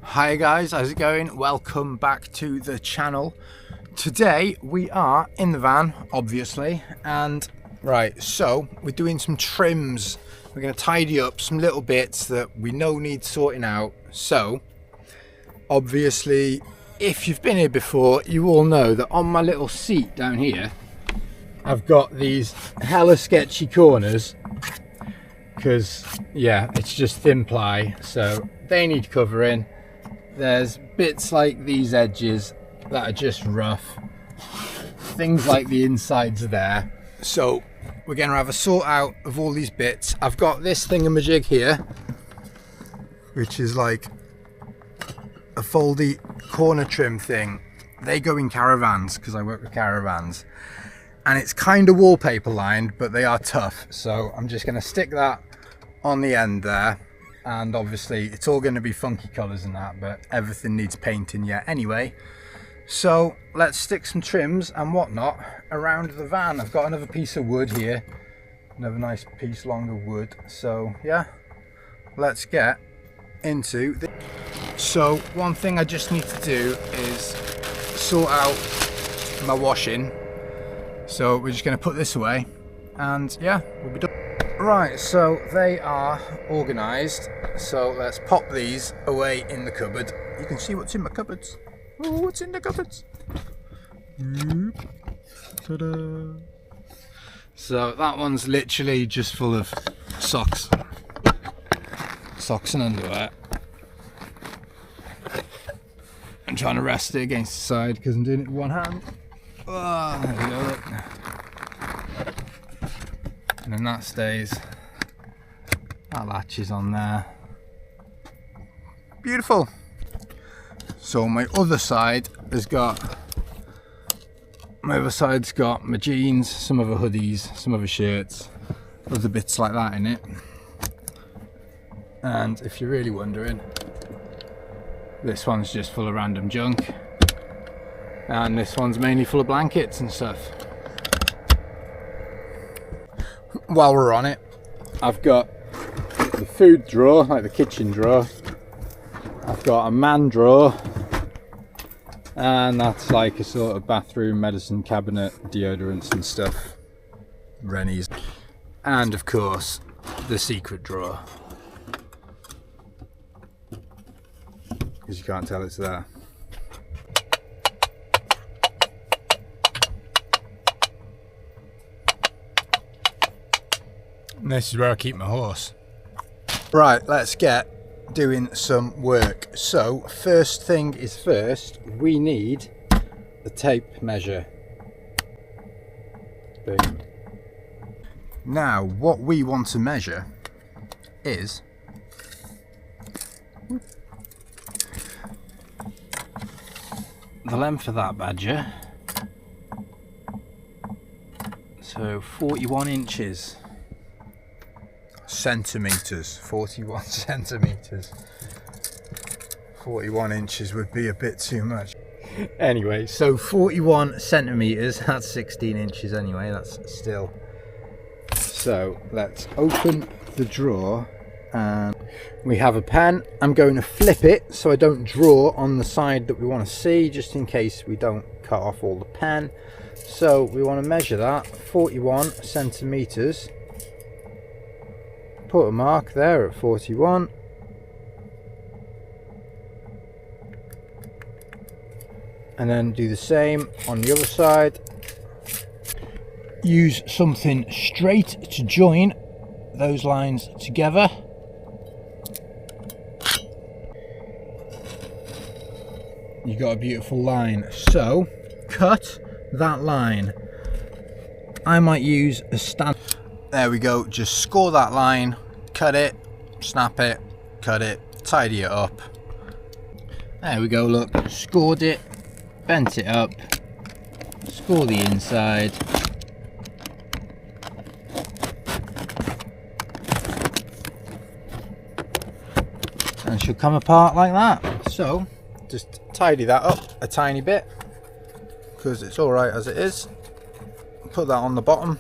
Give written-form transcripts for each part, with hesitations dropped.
Hi guys, how's it going? Welcome back to the channel. Today we are in the van, obviously, and right, so we're doing some trims. We're going to tidy up some little bits that we know need sorting out. So obviously, if you've been here before, you all know that on my little seat down here I've got these hella sketchy corners because yeah, it's just thin ply, so they need covering. There's bits like these edges that are just rough. Things like the insides are there. So we're going to have a sort out of all these bits. I've got this thingamajig here, which is like a foldy corner trim thing. They go in caravans because I work with caravans. And it's kind of wallpaper lined, but they are tough. So I'm just going to stick that on the end there. And obviously it's all going to be funky colours and that, but everything needs painting yet anyway. So let's stick some trims and whatnot around the van. I've got another piece of wood here, another nice piece long of wood. So yeah, let's get into this. So one thing I just need to do is sort out my washing. So we're just going to put this away and yeah, we'll be done. Right, so they are organised, so let's pop these away in the cupboard. You can see what's in my cupboards. Oh, what's in the cupboards? Ta-da. So that one's literally just full of socks and underwear. I'm trying to rest it against the side because I'm doing it with one hand. Oh, there we go, look. And then that stays, that latches on there. Beautiful. So my other side has got, my jeans, some other hoodies, some other shirts, other bits like that in it. And if you're really wondering, this one's just full of random junk. And this one's mainly full of blankets and stuff. While we're on it, I've got the food drawer, like the kitchen drawer. I've got a man drawer, and that's like a sort of bathroom medicine cabinet, deodorants and stuff, Rennies, and of course the secret drawer, because you can't tell it's there. And this is where I keep my horse. Right, let's get doing some work. So first thing is first, we need the tape measure. Boom. Now what we want to measure is the length of that badger. So 41 inches. Centimeters, 41 centimeters. 41 inches would be a bit too much. Anyway, so 41 centimeters, that's 16 inches anyway, that's still. So let's open the drawer and we have a pen. I'm going to flip it so I don't draw on the side that we want to see, just in case we don't cut off all the pen. So we want to measure that, 41 centimeters. Put a mark there at 41. And then do the same on the other side. Use something straight to join those lines together. You got a beautiful line. So cut that line. I might use a stand. There we go, just score that line, cut it, snap it, cut it, tidy it up. There we go, look, scored it, bent it up, score the inside. And she'll come apart like that. So, just tidy that up a tiny bit, because it's alright as it is. Put that on the bottom.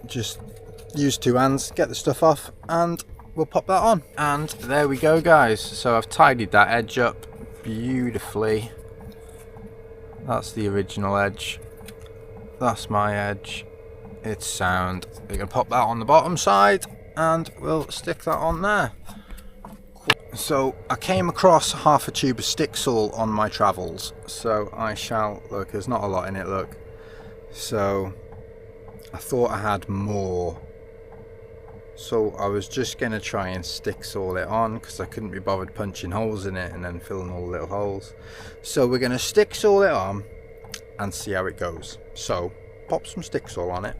Just use two hands, get the stuff off, and we'll pop that on. And there we go, guys. So I've tidied that edge up beautifully. That's the original edge. That's my edge. It's sound. We can pop that on the bottom side and we'll stick that on there. So I came across half a tube of stick saw on my travels, so I shall, look, there's not a lot in it, look. So I thought I had more, so I was just going to try and stick saw it on because I couldn't be bothered punching holes in it and then filling all the little holes. So we're going to stick saw it on and see how it goes. So pop some stick saw on it.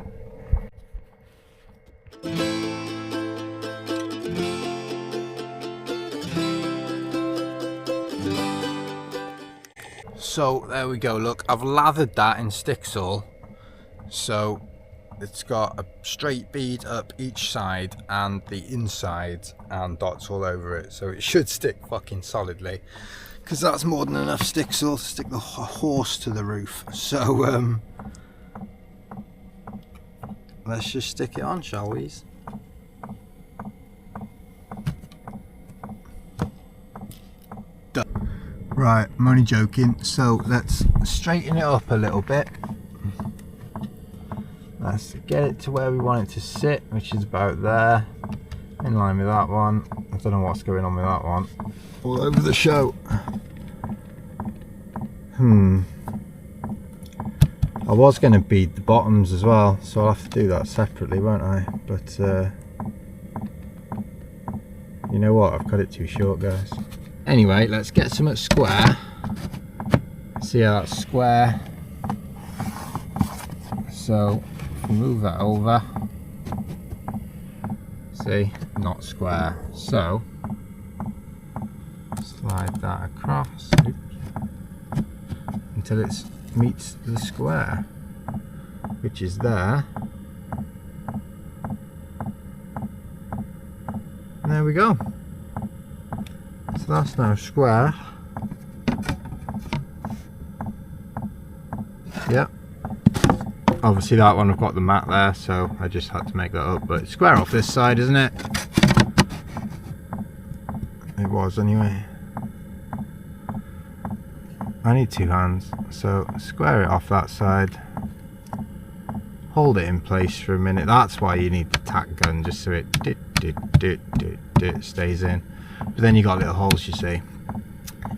So there we go, look, I've lathered that in stick saw, so it's got a straight bead up each side and the inside and dots all over it, so it should stick fucking solidly, because that's more than enough stick saw to stick the horse to the roof. So let's just stick it on, shall we? Right, I'm only joking, so let's straighten it up a little bit. Let's get it to where we want it to sit, which is about there, in line with that one. I don't know what's going on with that one. All over the show. I was going to bead the bottoms as well, so I'll have to do that separately, won't I? But you know what, I've cut it too short, guys. Anyway, let's get something square. See how that's square. So move that over. See, not square. So slide that across. Oops, until it meets the square, which is there. And there we go. So that's now square. Yep. Obviously that one I've got the mat there, so I just had to make that up, but it's square off this side, isn't it? It was anyway. I need two hands, so square it off that side. Hold it in place for a minute. That's why you need the tack gun, just so it stays in. But then you got little holes, you see.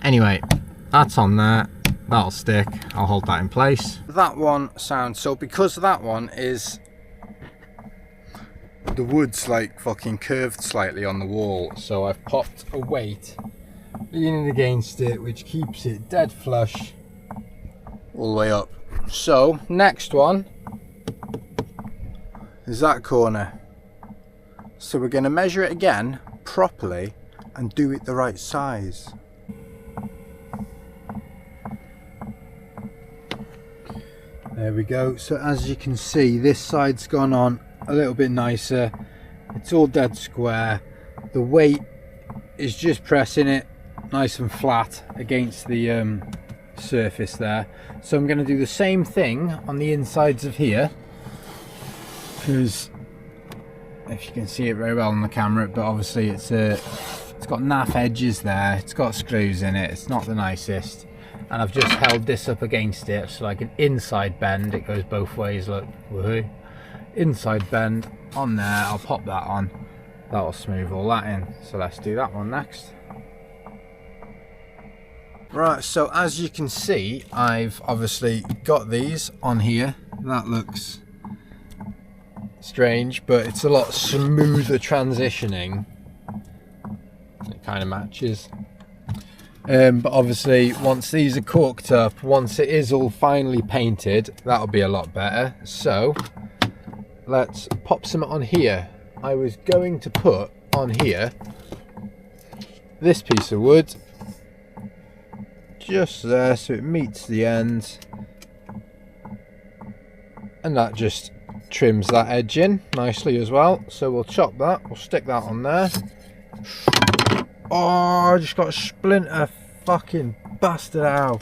Anyway, that's on there. That'll stick. I'll hold that in place. That one sounds, so because that one is, the wood's like fucking curved slightly on the wall, so I've popped a weight leaning against it, which keeps it dead flush all the way up. So next one is that corner. So we're going to measure it again properly and do it the right size. There we go. So as you can see, this side's gone on a little bit nicer. It's all dead square. The weight is just pressing it nice and flat against the surface there. So I'm going to do the same thing on the insides of here, because if you can see it very well on the camera, but obviously it's got naff edges there, it's got screws in it, it's not the nicest, and I've just held this up against it, so like an inside bend, it goes both ways, look, woohoo, inside bend on there. I'll pop that on, that'll smooth all that in. So let's do that one next. Right, so as you can see, I've obviously got these on here. That looks strange, but it's a lot smoother transitioning. It kind of matches. But obviously once these are corked up, once it is all finally painted, that'll be a lot better. So let's pop some on here. I was going to put on here this piece of wood just there, so it meets the ends, and that just trims that edge in nicely as well. So we'll chop that, we'll stick that on there. Oh, I just got a splinter, fucking bastard out.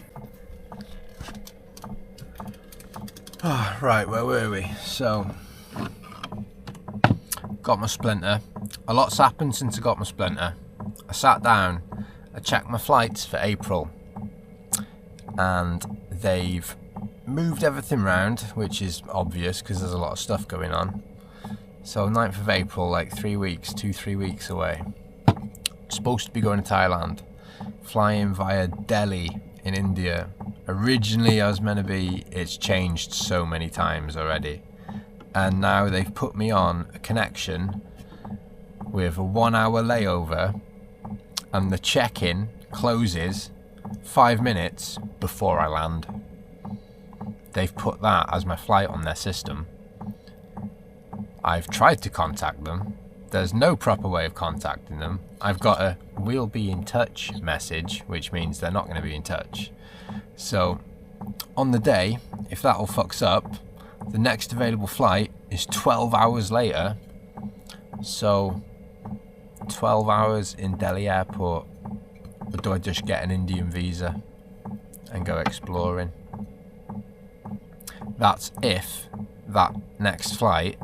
Oh, right, where were we? So got my splinter. a lot's happened since I got my splinter. I sat down, I checked my flights for April, and they've moved everything around, which is obvious because there's a lot of stuff going on. So 9th of April, like 3 weeks, 2-3 weeks away. Supposed to be going to Thailand, flying via Delhi in India. Originally I was meant to be, it's changed so many times already. And now they've put me on a connection with a 1 hour layover, and the check-in closes 5 minutes before I land. They've put that as my flight on their system. I've tried to contact them. There's no proper way of contacting them. I've got a "we'll be in touch" message, which means they're not going to be in touch. So on the day, if that all fucks up, the next available flight is 12 hours later. So 12 hours in Delhi airport, or do I just get an Indian visa and go exploring? That's if that next flight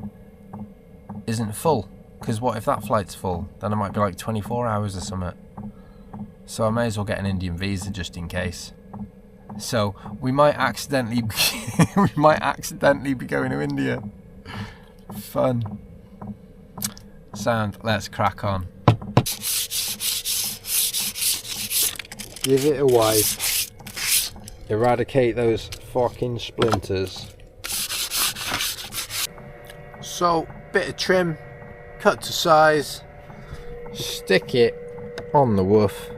isn't full, because what if that flight's full? Then it might be like 24 hours or something. So I may as well get an Indian visa just in case. So we might accidentally be going to India. Fun. Sound, let's crack on. Give it a wipe. Eradicate those fucking splinters. So, bit of trim, cut to size, stick it on the woof.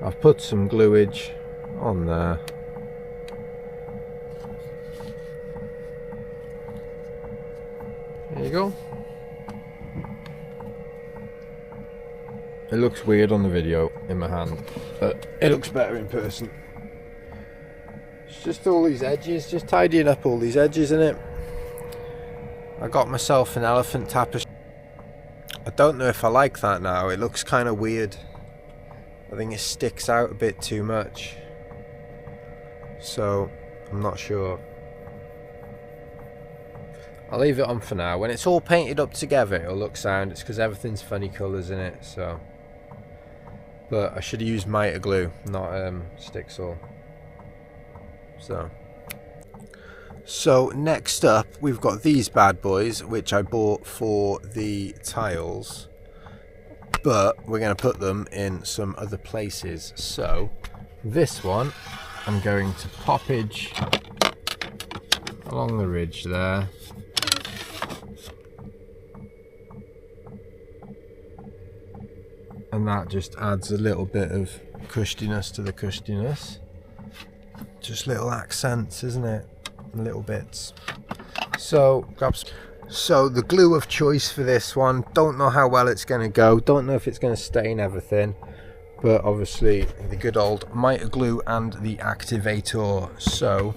I've put some gluage on there. There you go. It looks weird on the video in my hand, but it looks better in person. It's just all these edges, just tidying up all these edges in it. I got myself an elephant tapestry. I don't know if I like that now. It looks kind of weird. I think it sticks out a bit too much. So, I'm not sure. I'll leave it on for now. When it's all painted up together, it'll look sound. It's because everything's funny colours in it, so. But I should have used mitre glue, not Stick-Saw. So next up, we've got these bad boys, which I bought for the tiles. But we're going to put them in some other places. So this one, I'm going to poppage along the ridge there. And that just adds a little bit of cushiness to the cushiness. Just little accents, isn't it? Little bits. So the glue of choice for this one, don't know how well it's going to go, don't know if it's going to stain everything, but obviously the good old mitre glue and the activator. So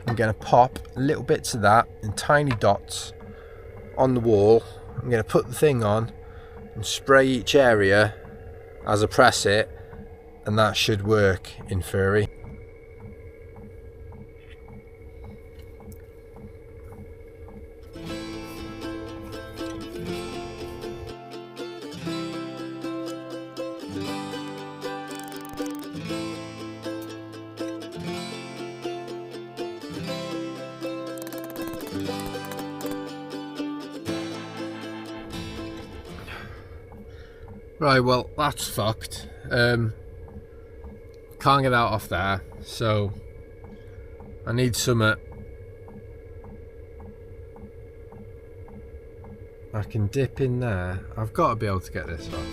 I'm going to pop little bits of that in tiny dots on the wall. I'm going to put the thing on and spray each area as I press it, and that should work in theory. Right, well, that's fucked. Can't get that off there, so I need something I can dip in there. I've got to be able to get this off.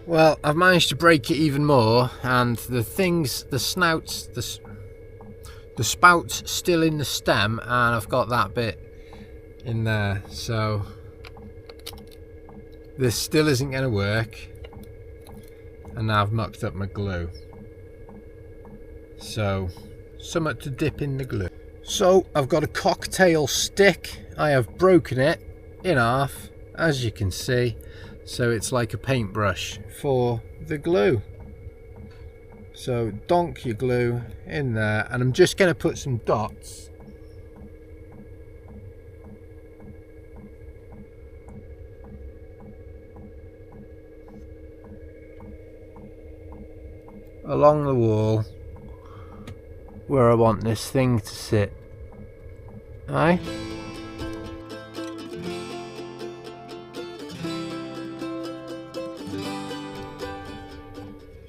Well, I've managed to break it even more, and the spout's still in the stem, and I've got that bit in there, so this still isn't going to work, and now I've mucked up my glue. So, something to dip in the glue. So I've got a cocktail stick. I have broken it in half, as you can see. So it's like a paintbrush for the glue. So donk your glue in there, and I'm just going to put some dots along the wall where I want this thing to sit. Aye?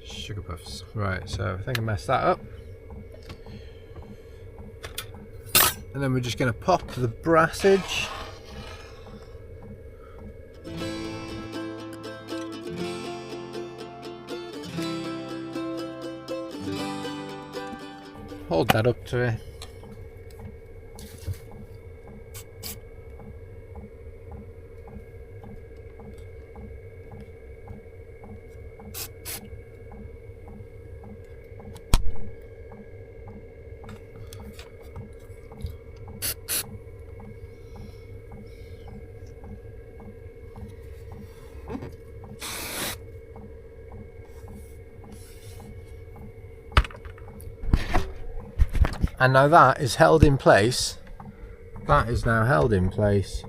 Sugar puffs. Right, so I think I messed that up. And then we're just going to pop the brassage. Hold that up to it. And now that is held in place. That is now held in place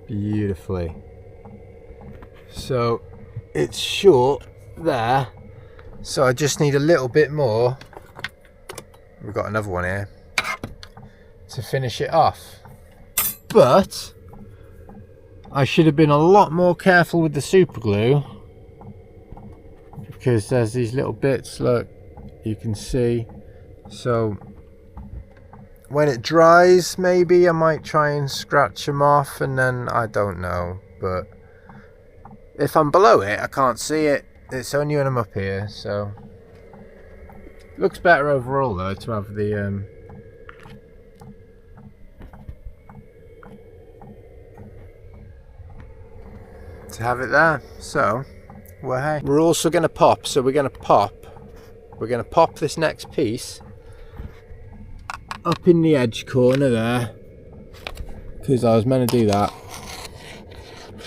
beautifully. So it's short there. So I just need a little bit more. We've got another one here to finish it off. But I should have been a lot more careful with the super glue, because there's these little bits, look, you can see. So when it dries, maybe I might try and scratch them off, and then I don't know. But if I'm below it, I can't see it. It's only when I'm up here. So looks better overall though to have the it there. So we're also going to pop. So we're going to pop this next piece up in the edge corner there, because I was meant to do that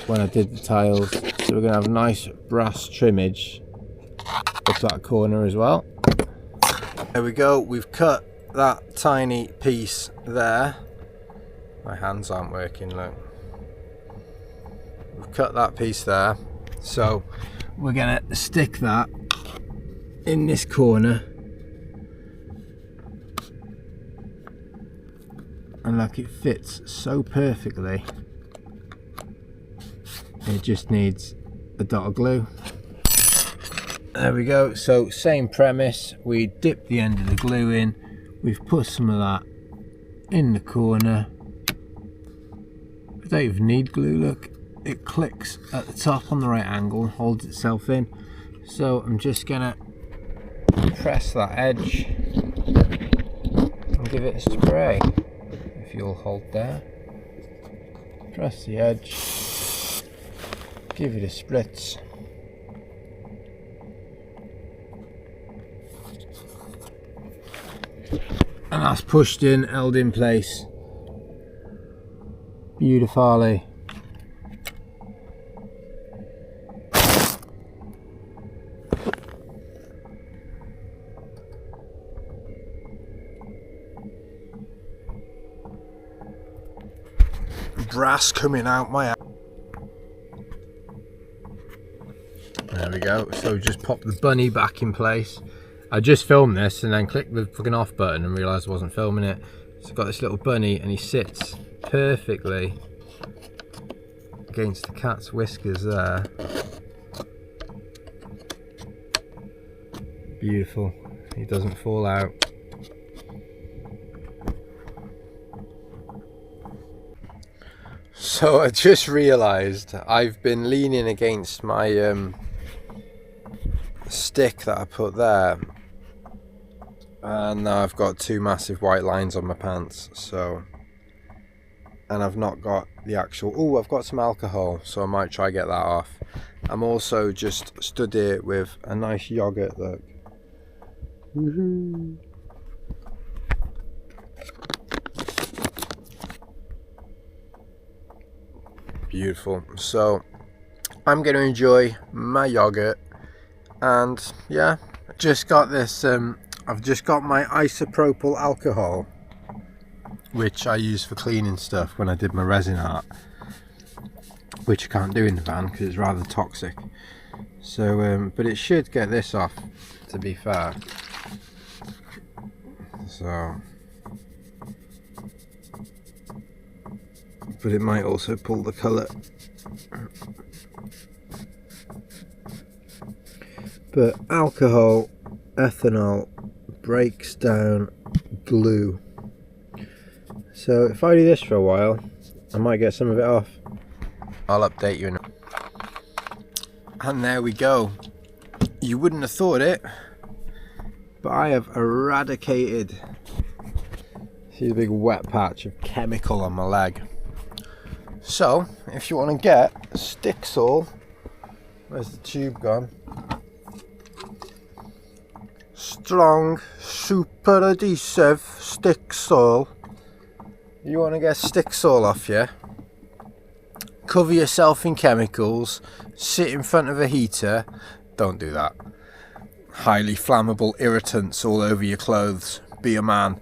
when I did the tiles. So we're going to have a nice brass trimmage up that corner as well. There we go, we've cut that tiny piece there. My hands aren't working, look. We've cut that piece there. So we're going to stick that in this corner. And look, it fits so perfectly. It just needs a dot of glue. There we go. So same premise, we dip the end of the glue in, we've put some of that in the corner. We don't even need glue, look, it clicks at the top on the right angle, holds itself in. So I'm just gonna press that edge and give it a spray. If you'll hold there, press the edge, give it a spritz. And that's pushed in, held in place beautifully. Brass coming out my ass. There we go. So just pop the bunny back in place. I just filmed this and then clicked the fucking off button and realised I wasn't filming it. So I've got this little bunny and he sits perfectly against the cat's whiskers there. Beautiful. He doesn't fall out. So I just realised I've been leaning against my stick that I put there, and now I've got two massive white lines on my pants. So, and I've not got the actual, oh, I've got some alcohol, so I might try get that off. I'm also just stood here with a nice yogurt, look. Beautiful. So I'm going to enjoy my yogurt, and yeah, just got this. I've just got my isopropyl alcohol, which I use for cleaning stuff when I did my resin art, which I can't do in the van because it's rather toxic. So, but it should get this off, to be fair. So, but it might also pull the colour. But alcohol, ethanol breaks down glue. So if I do this for a while, I might get some of it off. I'll update you. And there we go. You wouldn't have thought it, but I have eradicated. See the big wet patch of chemical on my leg. So if you want to get stick sole, where's the tube gone? Strong, super adhesive stick sole. You want to get stick sole off you? Cover yourself in chemicals, sit in front of a heater. Don't do that. Highly flammable irritants all over your clothes. Be a man.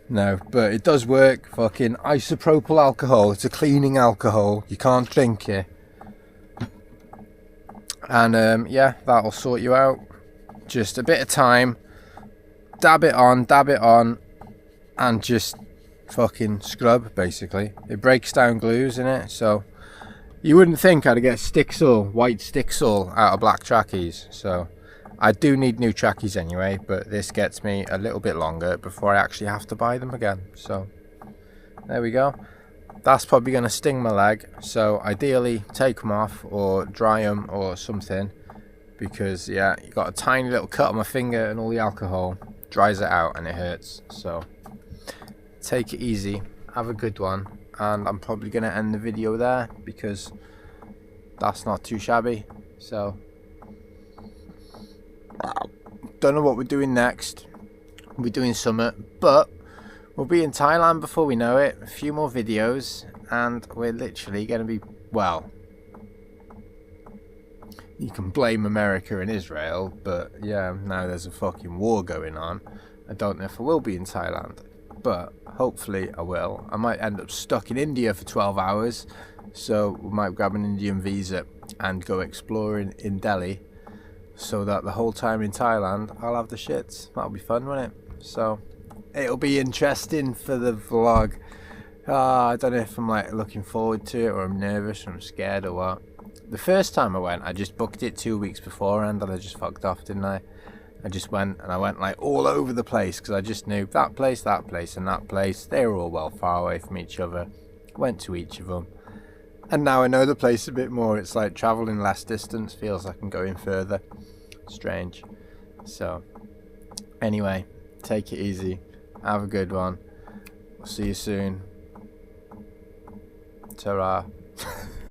No, but it does work. Fucking isopropyl alcohol. It's a cleaning alcohol. You can't drink it. And yeah, that'll sort you out. Just a bit of time. Dab it on, and just fucking scrub, basically. It breaks down glues in it, so you wouldn't think I'd get stick sole, white stick sole out of black trackies. So I do need new trackies anyway, but this gets me a little bit longer before I actually have to buy them again. So there we go. That's probably going to sting my leg, so ideally take them off or dry them or something, because yeah, you got a tiny little cut on my finger and all the alcohol dries it out and it hurts. So take it easy, have a good one, and I'm probably going to end the video there because that's not too shabby. So don't know what we're doing next. We're doing summit, but we'll be in Thailand before we know it. A few more videos and we're literally going to be, well, you can blame America and Israel, but yeah, now there's a fucking war going on. I don't know if I will be in Thailand, but hopefully I will. I might end up stuck in India for 12 hours, so we might grab an Indian visa and go exploring in Delhi, so that the whole time in Thailand I'll have the shits. That'll be fun, won't it? So it'll be interesting for the vlog. I don't know if I'm like looking forward to it, or I'm nervous, or I'm scared, or what. The first time I went, I just booked it 2 weeks beforehand, and I just fucked off, didn't I? I just went, and I went like all over the place, because I just knew that place, and that place. They were all well far away from each other. Went to each of them. And now I know the place a bit more. It's like travelling less distance, feels like I'm going further. Strange. So, anyway, take it easy. Have a good one. We'll see you soon. Ta-ra.